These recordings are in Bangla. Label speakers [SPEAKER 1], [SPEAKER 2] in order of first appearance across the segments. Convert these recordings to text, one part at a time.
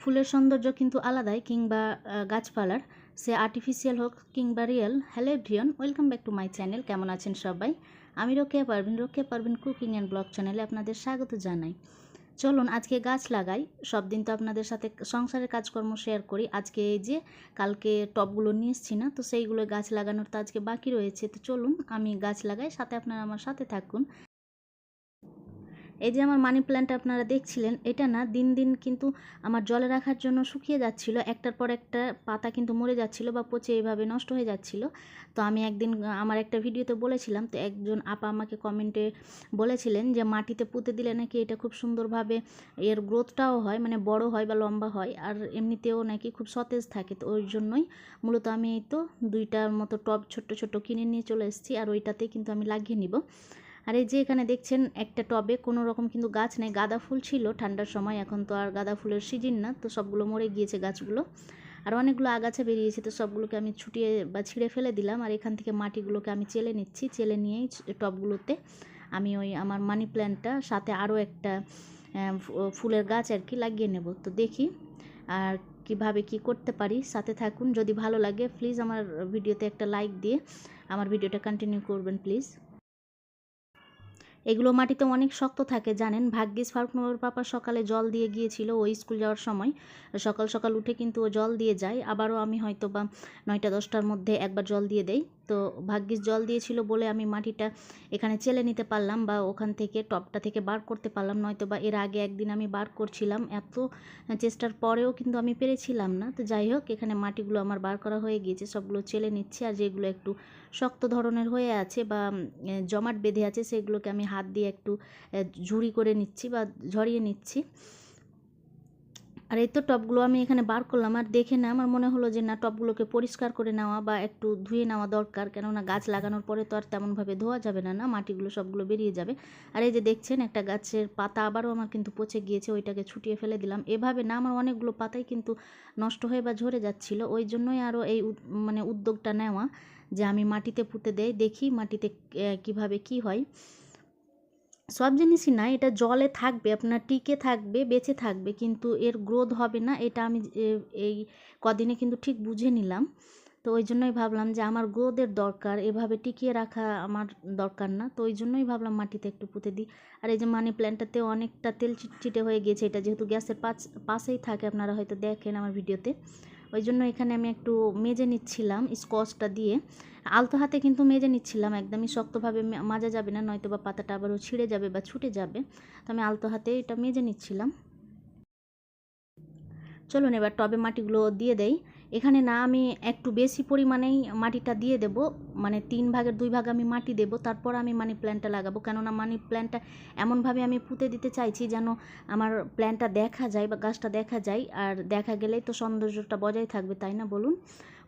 [SPEAKER 1] ফুলের সৌন্দর্য কিন্তু আলাদাই, কিংবা গাছপালার, সে আর্টিফিশিয়াল হোক কিংবা real. Hello everyone, welcome back to my channel. কেমন আছেন সবাই? আমি Rokeya Parvin cooking and blog চ্যানেলে আপনাদের স্বাগত জানাই। চলুন আজকে গাছ লাগাই। সব দিন তো আপনাদের সাথে সংসারের কাজকর্ম শেয়ার করি। আজকে এই যে কালকে টবগুলো নিয়ে এসছি না, তো সেইগুলো গাছ লাগানোর তো আজকে বাকি রয়েছে। তো চলুন আমি গাছ লাগাই, সাথে আপনারা আমার সাথে থাকুন। এই যে আমার মানি প্ল্যান্ট আপনারা দেখছিলেন, এটা না দিন দিন কিন্তু আমার জলে রাখার জন্য শুকিয়ে যাচ্ছিল, একটার পর একটা পাতা কিন্তু মরে যাচ্ছিল বা পচে এইভাবে নষ্ট হয়ে যাচ্ছিল। তো আমি একদিন আমার একটা ভিডিওতে বলেছিলাম, তো একজন আপা আমাকে কমেন্টে বলেছিলেন যে মাটিতে পুঁতে দিলে নাকি এটা খুব সুন্দরভাবে এর গ্রোথটাও হয়, মানে বড় হয় বা লম্বা হয়, আর এমনিতেও নাকি খুব সতেজ থাকে। তো ওই জন্যই মূলত আমি এই তো 2টার মতো টব ছোট্ট ছোট্ট কিনে নিয়ে চলে এসেছি, আর ওইটাতেই কিন্তু আমি লাগিয়ে নিব। আর এই যে এখানে দেখছেন একটা টবে কোনো রকম কিন্তু গাছ নেই। গাঁদা ফুল ছিল ঠান্ডার সময়, এখন তো আর গাঁদা ফুলের সিজন না, তো সবগুলো মরে গিয়েছে গাছগুলো। আর অনেকগুলো আগাছা বেরিয়েছে, তো সবগুলোকে আমি ছুটিয়ে বা ছিঁড়ে ফেলে দিলাম। আর এখান থেকে মাটিগুলোকে আমি চেলে নিচ্ছি, চেলে নিয়েই টবগুলোতে আমি ওই আমার মানি প্ল্যান্টটা সাথে আরও একটা ফুলের গাছ আর কি লাগিয়ে নেব। তো দেখি আর কিভাবে কি করতে পারি, সাথে থাকুন। যদি ভালো লাগে প্লিজ আমার ভিডিওতে একটা লাইক দিয়ে আমার ভিডিওটা কন্টিনিউ করবেন প্লিজ। এগুলো মাটিতে অনেক শক্ত থাকে জানেন। ভাগ্যিস ফারুকনগর পাপা সকালে জল দিয়ে গিয়েছিল ওই স্কুল যাওয়ার সময়। সকাল সকাল উঠে কিন্তু ও জল দিয়ে যায়, আবারও আমি হয়তো বা 9টা 10টার মধ্যে একবার জল দিয়ে দেই। তো ভাগ্যিস জল দিয়েছিল বলে আমি মাটিটা এখানে চেলে নিতে পারলাম, বা ওখান থেকে টবটা থেকে বার করতে পারলাম, নয়তো বা এর আগে একদিন আমি বার করছিলাম, এত চেষ্টার পরেও কিন্তু আমি পেরেছিলাম না। তো যাই হোক, এখানে মাটিগুলো আমার বার করা হয়ে গিয়েছে, সবগুলো চেলে নিচ্ছি। আর যেগুলো একটু শক্ত ধরনের হয়ে আছে বা জমাট বেঁধে আছে, সেগুলোকে আমি হাত দিয়ে একটু ঝুড়ি করে নিচ্ছি বা ঝরিয়ে নিচ্ছি। আর এই তো টবগুলো আমি এখানে বার করলাম, আর দেখে না আমার মনে হলো যে না, টবগুলোকে পরিষ্কার করে নেওয়া বা একটু ধুয়ে নেওয়া দরকার, কেননা গাছ লাগানোর পরে তো আর তেমনভাবে ধোয়া যাবে না, না মাটিগুলো সবগুলো বেরিয়ে যাবে। আর এই যে দেখছেন একটা গাছের পাতা আবারও আমার কিন্তু পচে গিয়েছে, ওইটাকে ছুটিয়ে ফেলে দিলাম। এভাবে না আমার অনেকগুলো পাতাই কিন্তু নষ্ট হয়ে বা ঝরে যাচ্ছিল, ওই জন্যই আরও এই মানে উদ্যোগটা নেওয়া যে আমি মাটিতে পুঁতে দেই, দেখি মাটিতে কিভাবে কি হয়। সব জিনিসই না, এটা জলে থাকবে, আপনার টিকে থাকবে, বেঁচে থাকবে, কিন্তু এর গ্রোথ হবে না, এটা আমি এই কদিনে কিন্তু ঠিক বুঝে নিলাম। তো ওই জন্যই ভাবলাম যে আমার গ্রোথের দরকার, এভাবে টিকিয়ে রাখা আমার দরকার না। তো ওই জন্যই ভাবলাম মাটিতে একটু পুঁতে দিই। আর এই যে মানি প্ল্যান্টটাতে অনেকটা তেল চিটচিটে হয়ে গিয়েছে, এটা যেহেতু গ্যাসের পাশেই থাকে, আপনারা হয়তো দেখেন আমার ভিডিওতে। ওই জন্য এখানে আমি একটু মেজে নিচ্ছিলাম স্কচটা দিয়ে, আলতো হাতে কিন্তু মেজে নিচ্ছিলাম, একদমই শক্তভাবে মাজা যাবে না, নয়তো বা পাতাটা আবারও ছিঁড়ে যাবে বা ছুটে যাবে। তো আমি আলতো হাতে এটা মেজে নিচ্ছিলাম। চলুন এবার টবে মাটিগুলো দিয়ে দেই। এখানে না আমি একটু বেশি পরিমাণেই মাটিটা দিয়ে দেব, মানে 3 ভাগের 2 ভাগ আমি মাটি দেব, তারপর আমি মানি প্ল্যান্টটা লাগাবো। কেননা মানি প্ল্যান্টটা এমনভাবে আমি পুঁতে দিতে চাইছি যেন আমার প্ল্যান্টটা দেখা যায় বা গাছটা দেখা যায়, আর দেখা গেলেই তো সৌন্দর্যটা বজায় থাকবে, তাই না বলুন?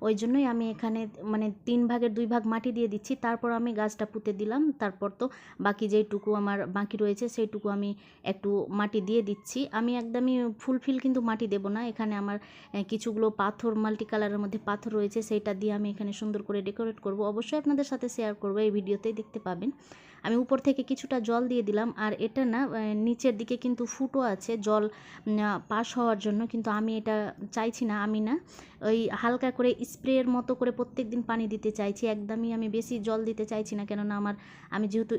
[SPEAKER 1] ওই জন্যই আমি এখানে মানে 3 ভাগের 2 ভাগ মাটি দিয়ে দিচ্ছি, তারপর আমি গাছটা পুঁতে দিলাম। তারপর তো বাকি যেইটুকু আমার বাকি রয়েছে সেইটুকু আমি একটু মাটি দিয়ে দিচ্ছি। আমি একদমই ফুলফিল কিন্তু মাটি দেব না, এখানে আমার কিছুগুলো পাথর, মাল্টি কালারের মধ্যে পাথর রয়েছে, সেইটা দিয়ে আমি এখানে সুন্দর করে ডেকোরেট করব। অবশ্যই আপনাদের সাথে শেয়ার করব, এই ভিডিওতেই দেখতে পাবেন। আমি উপর থেকে কিছুটা জল দিয়ে দিলাম, আর এটা না নিচের দিকে কিন্তু ফুটো আছে জল পাস হওয়ার জন্য, কিন্তু আমি এটা চাইছি না। আমি না ওই হালকা করে স্প্রের মতো করে প্রত্যেক দিন পানি দিতে চাইছি, একদমই আমি বেশি জল দিতে চাইছি না, কেননা আমি যেহেতু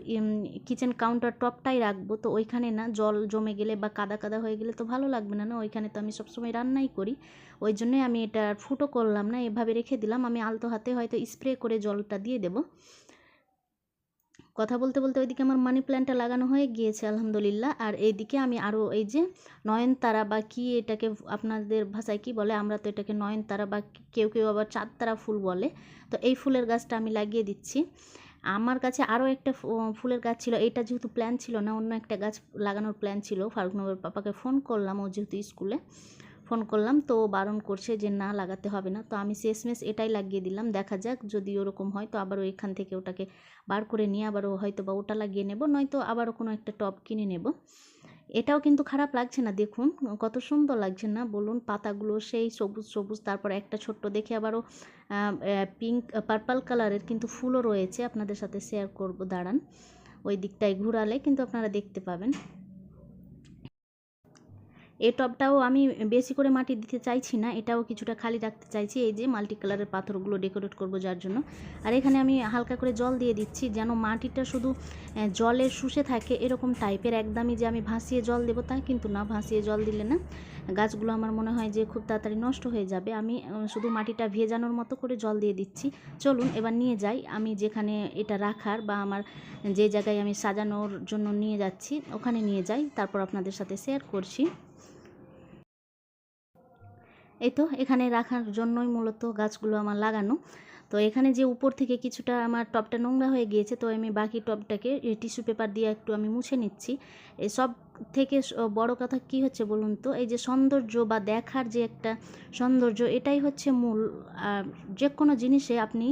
[SPEAKER 1] কিচেন কাউন্টার টপটাই রাখবো, তো ওইখানে না জল জমে গেলে বা কাদা কাদা হয়ে গেলে তো ভালো লাগবে না, না ওইখানে তো আমি সবসময় রান্নাই করি। ওই জন্যই আমি এটা ফুটো করলাম না, এভাবে রেখে দিলাম। আমি আলতো হাতে হয়তো স্প্রে করে জলটা দিয়ে দেবো। কথা বলতে বলতে ওইদিকে আমার মানি প্ল্যান্টটা লাগানো হয়ে গিয়েছে আলহামদুলিল্লাহ। আর এইদিকে আমি আরও এই যে নয়নতারা বা কি এটাকে আপনাদের ভাষায় কি বলে, আমরা তো এটাকে নয়নতারা বা কেউ কেউ আবার চাঁদতারা ফুল বলে, তো এই ফুলের গাছটা আমি লাগিয়ে দিচ্ছি। আমার কাছে আরও একটা ফুলের গাছ ছিল, এটা যেহেতু প্ল্যান ছিল না, অন্য একটা গাছ লাগানোর প্ল্যান ছিল। ফারুকনগর পাপাকে ফোন করলাম, ও যেহেতু স্কুলে ফোন করলাম, তো বারণ করছে যে না লাগাতে হবে না, তো আমি শেষমেশ এটাই লাগিয়ে দিলাম। দেখা যাক, যদি ওরকম হয় তো আবারও এখান থেকে ওটাকে বার করে নিয়ে আবারও হয়তো বা ওটা লাগিয়ে নেব, নয়তো আবারও কোনো একটা টব কিনে নেব। এটাও কিন্তু খারাপ লাগছে না, দেখুন কত সুন্দর লাগছে না বলুন, পাতাগুলো সেই সবুজ সবুজ, তারপর একটা ছোট্ট দেখে আবারও পিঙ্ক পার্পল কালারের কিন্তু ফুলও রয়েছে, আপনাদের সাথে শেয়ার করব, দাঁড়ান ওই দিকটায় ঘুরালে কিন্তু আপনারা দেখতে পাবেন। এই টবটাও আমি বেশি করে মাটি দিতে চাইছি না, এটাও কিছুটা খালি রাখতে চাইছি, এই যে মাল্টি কালারের পাথরগুলো ডেকোরেট করব যার জন্য। আর এখানে আমি হালকা করে জল দিয়ে দিচ্ছি যেন মাটিটা শুধু জলে শুষে থাকে এরকম টাইপের। একদমই যে আমি ভাসিয়ে জল দেবো তা কিন্তু না, ভাসিয়ে জল দিলে না গাছগুলো আমার মনে হয় যে খুব তাড়াতাড়ি নষ্ট হয়ে যাবে। আমি শুধু মাটিটা ভেজানোর মতো করে জল দিয়ে দিচ্ছি। চলুন এবার নিয়ে যাই আমি যেখানে এটা রাখার বা আমার যে জায়গায় আমি সাজানোর জন্য নিয়ে যাচ্ছি ওখানে নিয়ে যাই, তারপর আপনাদের সাথে শেয়ার করছি। এই তো এখানে রাখার জন্যই মূলত গাছগুলো আমার লাগানো। তো এখানে যে উপর থেকে কিছুটা আমার টবটা নোংরা হয়ে গিয়েছে, তো আমি বাকি টবটাকে টিস্যু পেপার দিয়ে একটু আমি মুছে নিচ্ছি। এই সব থেকে বড় কথা কি হচ্ছে বলুন তো, এই যে সৌন্দর্য বা দেখার যে একটা সৌন্দর্য, এটাই হচ্ছে মূল। যে কোনো জিনিসে আপনি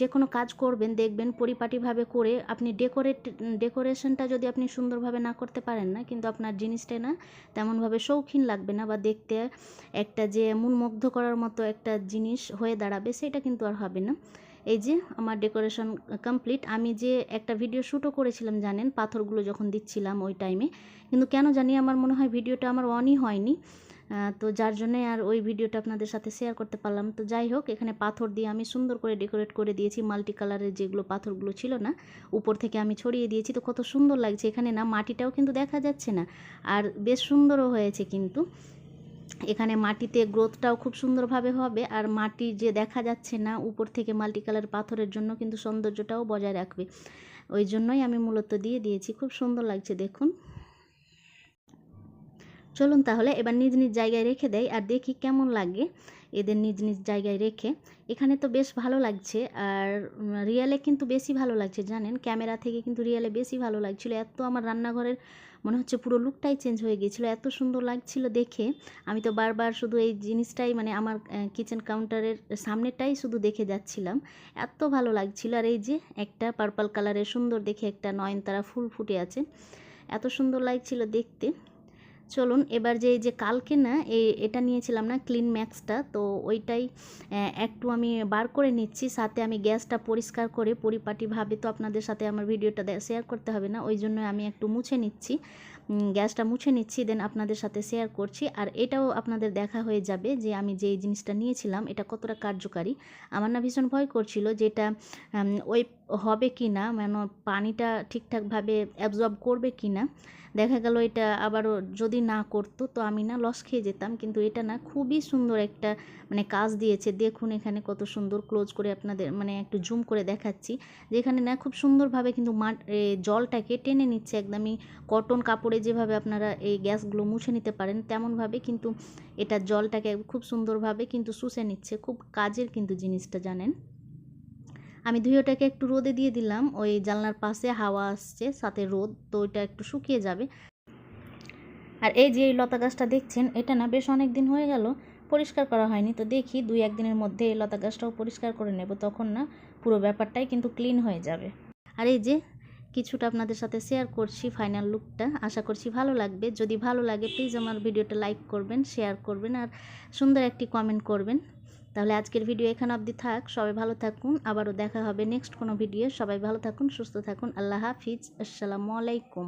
[SPEAKER 1] যে কোনো কাজ করবেন দেখবেন পরিপাটিভাবে করে আপনি ডেকোরেশনটা যদি আপনি সুন্দরভাবে না করতে পারেন না, কিন্তু আপনার জিনিসটা না তেমনভাবে শৌখিন লাগবে না, বা দেখতে একটা যে মন মুগ্ধ করার মতো একটা জিনিস হয়ে দাঁড়াবে সেটা কিন্তু আর হবে না। এই যে আমার ডেকোরেশন কমপ্লিট। আমি যে একটা ভিডিও শ্যুটও করেছিলাম জানেন, পাথরগুলো যখন দিচ্ছিলাম ওই টাইমে, কিন্তু কেন জানি আমার মনে হয় ভিডিওটা আমার অনই হয়নি, তো যার জন্যে আর ওই ভিডিওটা আপনাদের সাথে শেয়ার করতে পারলাম। তো যাই হোক, এখানে পাথর দিয়ে আমি সুন্দর করে ডেকোরেট করে দিয়েছি। মাল্টি কালারের যেগুলো পাথরগুলো ছিল না উপর থেকে আমি ছড়িয়ে দিয়েছি, তো কত সুন্দর লাগছে। এখানে না মাটিটাও কিন্তু দেখা যাচ্ছে না, আর বেশ সুন্দরও হয়েছে। কিন্তু এখানে মাটিতে গ্রোথটাও খুব সুন্দরভাবে হবে, আর মাটি যে দেখা যাচ্ছে না উপর থেকে মাল্টি কালার পাথরের জন্য কিন্তু সৌন্দর্যটাও বজায় রাখবে। ওই জন্যই আমি মূলত দিয়ে দিয়েছি। খুব সুন্দর লাগছে দেখুন। চলুন তাহলে এবার নিজ নিজ জায়গায় রেখে দেয় আর দেখি কেমন লাগে এদের নিজ নিজ জায়গায় রেখে। এখানে তো বেশ ভালো লাগছে, আর রিয়েলে কিন্তু বেশি ভালো লাগছে জানেন, ক্যামেরা থেকে কিন্তু রিয়েলে বেশি ভালো লাগছিল। এত আমার রান্নাঘরের মনে হচ্ছে পুরো লুকটাই চেঞ্জ হয়ে গিয়েছিলো, এত সুন্দর লাগছিল দেখে। আমি তো বারবার শুধু এই জিনিসটাই মানে আমার কিচেন কাউন্টারের সামনেটাই শুধু দেখে যাচ্ছিলাম, এত ভালো লাগছিল। আর এই যে একটা পার্পল কালারের সুন্দর দেখে একটা নয়নতারা ফুল ফুটে আছে, এত সুন্দর লাগছিল দেখতে। চলুন এবার যে কালকে না এটা নিয়েছিলাম না ক্লিন ম্যাক্সটা, তো ওইটাই একটু আমি বার করে নিচ্ছি। সাথে আমি গ্যাসটা পরিষ্কার করে পরিপাটিভাবে তো আপনাদের সাথে আমার ভিডিওটা শেয়ার করতে হবে না, ওই জন্য আমি একটু মুছে নিচ্ছি, গ্যাসটা মুছে নিচ্ছি, দেন আপনাদের সাথে শেয়ার করছি। আর এটাও আপনাদের দেখা হয়ে যাবে যে আমি যে জিনিসটা নিয়েছিলাম এটা কতটা কার্যকারী। আমার না ভীষণ ভয় করছিল যে এটা ওই হবে কি না, মানে পানিটা ঠিকঠাকভাবে অ্যাবজর্ব করবে কি না। দেখা গেল এটা আবারও যদি না করতো তো আমি না লস খেয়ে যেতাম। কিন্তু এটা না খুবই সুন্দর একটা মানে কাজ দিয়েছে। দেখুন এখানে কত সুন্দর, ক্লোজ করে আপনাদের মানে একটু জুম করে দেখাচ্ছি, যেখানে না খুব সুন্দরভাবে কিন্তু জলটাকে টেনে নিচ্ছে। একদমই কটন কাপড়ে যেভাবে আপনারা এই গ্যাসগুলো মুছে নিতে পারেন তেমনভাবে কিন্তু এটা জলটাকে খুব সুন্দরভাবে কিন্তু শুষে নিচ্ছে। খুব কাজের কিন্তু জিনিসটা জানেন। আমি ওটাকে একটু রোদে দিয়ে দিলাম, ওই জানলার পাশে হাওয়া আসছে সাথে রোদ, তো ওইটা একটু শুকিয়ে যাবে। আর এই যে এই লতা গাছটা দেখছেন এটা না বেশ অনেক দিন হয়ে গেল পরিষ্কার করা হয়নি, তো দেখি 2-1 দিনের মধ্যে এই লতা গাছটাও পরিষ্কার করে নেব, তখন না পুরো ব্যাপারটাই কিন্তু ক্লিন হয়ে যাবে। আর এই যে কিছুটা আপনাদের সাথে শেয়ার করছি ফাইনাল লুকটা, আশা করছি ভালো লাগবে। যদি ভালো লাগে প্লিজ আমার ভিডিওটা লাইক করবেন, শেয়ার করবেন আর সুন্দর একটি কমেন্ট করবেন। তাহলে আজকের ভিডিও এখানে অবধি থাক। সবাই ভালো থাকুন, আবারও দেখা হবে নেক্সট কোনো ভিডিও। সবাই ভালো থাকুন, সুস্থ থাকুন। আল্লাহ হাফিজ, আসসালামু আলাইকুম।